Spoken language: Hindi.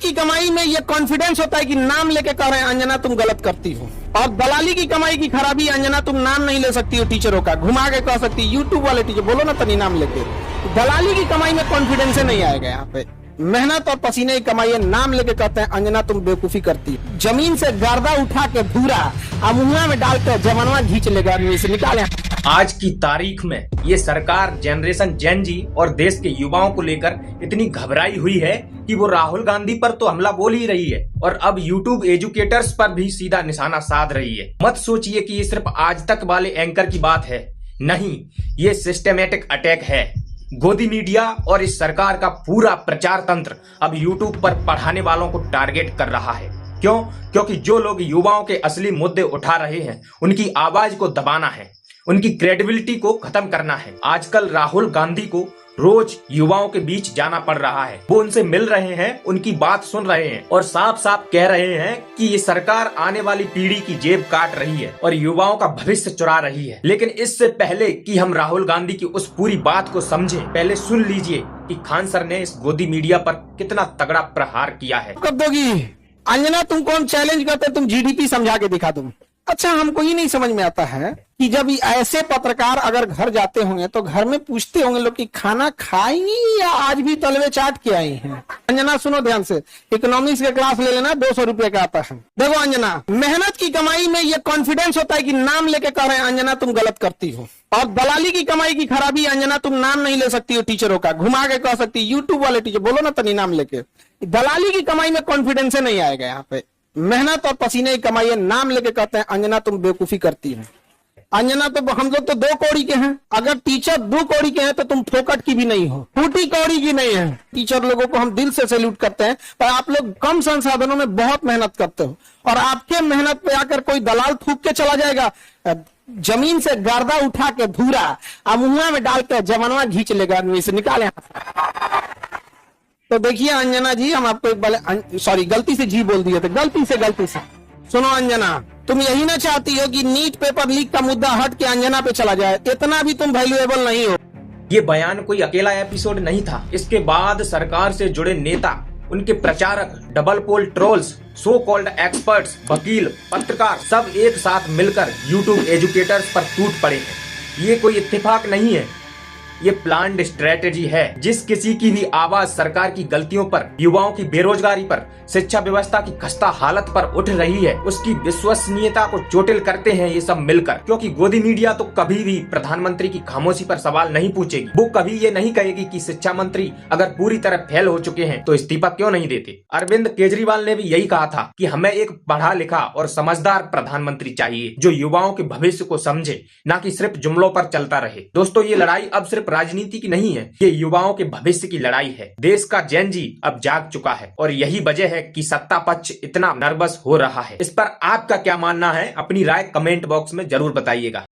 की कमाई में ये कॉन्फिडेंस होता है कि नाम लेके कह रहे हैं अंजना तुम गलत करती हो, और दलाली की कमाई की खराबी अंजना तुम नाम नहीं ले सकती हो टीचरों का, घुमा के कह सकती यूट्यूब वाले टीचर बोलो ना तनी नाम लेके। दलाली की कमाई में कॉन्फिडेंस नहीं आएगा यहाँ पे। मेहनत और पसीने की कमाई नाम लेके कहते हैं अंजना तुम बेवकूफी करती हो। जमीन से गर्दा उठा के भूरा अमुआ में डालकर जवानवा घींच लेगा आदमी से निकाले। आज की तारीख में ये सरकार जनरेशन जेन जी और देश के युवाओं को लेकर इतनी घबराई हुई है कि वो राहुल गांधी पर तो हमला बोल ही रही है और अब यूट्यूब एजुकेटर्स पर भी सीधा निशाना साध रही है। मत सोचिए कि ये सिर्फ आज तक वाले एंकर की बात है, नहीं, ये सिस्टेमेटिक अटैक है। गोदी मीडिया और इस सरकार का पूरा प्रचार तंत्र अब यूट्यूब पर पढ़ाने वालों को टारगेट कर रहा है। क्यों? क्योंकि जो लोग युवाओं के असली मुद्दे उठा रहे हैं उनकी आवाज को दबाना है, उनकी क्रेडिबिलिटी को खत्म करना है। आजकल राहुल गांधी को रोज युवाओं के बीच जाना पड़ रहा है। वो उनसे मिल रहे हैं, उनकी बात सुन रहे हैं और साफ साफ कह रहे हैं कि ये सरकार आने वाली पीढ़ी की जेब काट रही है और युवाओं का भविष्य चुरा रही है। लेकिन इससे पहले कि हम राहुल गांधी की उस पूरी बात को समझें, पहले सुन लीजिए कि खान सर ने इस गोदी मीडिया पर कितना तगड़ा प्रहार किया है। कब दोगी अंजना? तुमको हम चैलेंज करते हैं, तुम जीडीपी समझा के दिखा दो। अच्छा, हमको ये नहीं समझ में आता है कि जब ऐसे पत्रकार अगर घर जाते होंगे तो घर में पूछते होंगे लोग कि खाना खाई या आज भी तलवे चाट के आई हैं। अंजना सुनो ध्यान से, इकोनॉमिक्स के क्लास ले लेना, 200 रुपए का आता है। देखो अंजना, मेहनत की कमाई में ये कॉन्फिडेंस होता है कि नाम लेके कह रहे हैं अंजना तुम गलत करती हो, और दलाली की कमाई की खराबी अंजना तुम नाम नहीं ले सकती हो टीचरों का, घुमा के कह सकती यूट्यूब वाले टीचर बोलो ना तनी नाम लेके। दलाली की कमाई में कॉन्फिडेंस नहीं आएगा यहाँ पे। मेहनत और पसीने की कमाई नाम लेके कहते हैं अंजना तुम बेवकूफी करती है। अंजना तो हम लोग तो 2 कौड़ी के हैं, अगर टीचर 2 कौड़ी के हैं तो तुम फोकट की भी नहीं हो, फूटी कौड़ी की नहीं है। टीचर लोगों को हम दिल से सैल्यूट करते हैं, पर आप लोग कम संसाधनों में बहुत मेहनत करते हो और आपके मेहनत पे आकर कोई दलाल थूक के चला जाएगा, जमीन से गर्दा उठा के भूरा अमुआ में डालकर जवानवा घींच लेगा आदमी से निकाले। तो देखिए अंजना जी, हम आपको एक बार सॉरी गलती से जी बोल दिए थे, गलती से सुनो अंजना, तुम यही ना चाहती हो कि नीट पेपर लीक का मुद्दा हट के अंजना पे चला जाए? इतना भी तुम वैल्यूएबल नहीं हो। ये बयान कोई अकेला एपिसोड नहीं था। इसके बाद सरकार से जुड़े नेता, उनके प्रचारक, double pole trolls, so called experts, वकील, पत्रकार सब एक साथ मिलकर यूट्यूब एजुकेटर्स पर टूट पड़े हैं। ये कोई इत्तेफाक नहीं है, ये प्लान्ड स्ट्रेटेजी है। जिस किसी की भी आवाज सरकार की गलतियों पर, युवाओं की बेरोजगारी पर, शिक्षा व्यवस्था की खस्ता हालत पर उठ रही है, उसकी विश्वसनीयता को चोटिल करते हैं ये सब मिलकर। क्योंकि गोदी मीडिया तो कभी भी प्रधानमंत्री की खामोशी पर सवाल नहीं पूछेगी। वो कभी ये नहीं कहेगी कि शिक्षा मंत्री अगर पूरी तरह फेल हो चुके हैं तो इस्तीफा क्यों नहीं देते। अरविंद केजरीवाल ने भी यही कहा था कि हमें एक पढ़ा लिखा और समझदार प्रधानमंत्री चाहिए जो युवाओं के भविष्य को समझे, न कि सिर्फ जुमलों पर चलता रहे। दोस्तों, ये लड़ाई अब सिर्फ राजनीति की नहीं है, ये युवाओं के भविष्य की लड़ाई है। देश का जेन जी अब जाग चुका है और यही वजह है कि सत्ता पक्ष इतना नर्वस हो रहा है। इस पर आपका क्या मानना है? अपनी राय कमेंट बॉक्स में जरूर बताइएगा।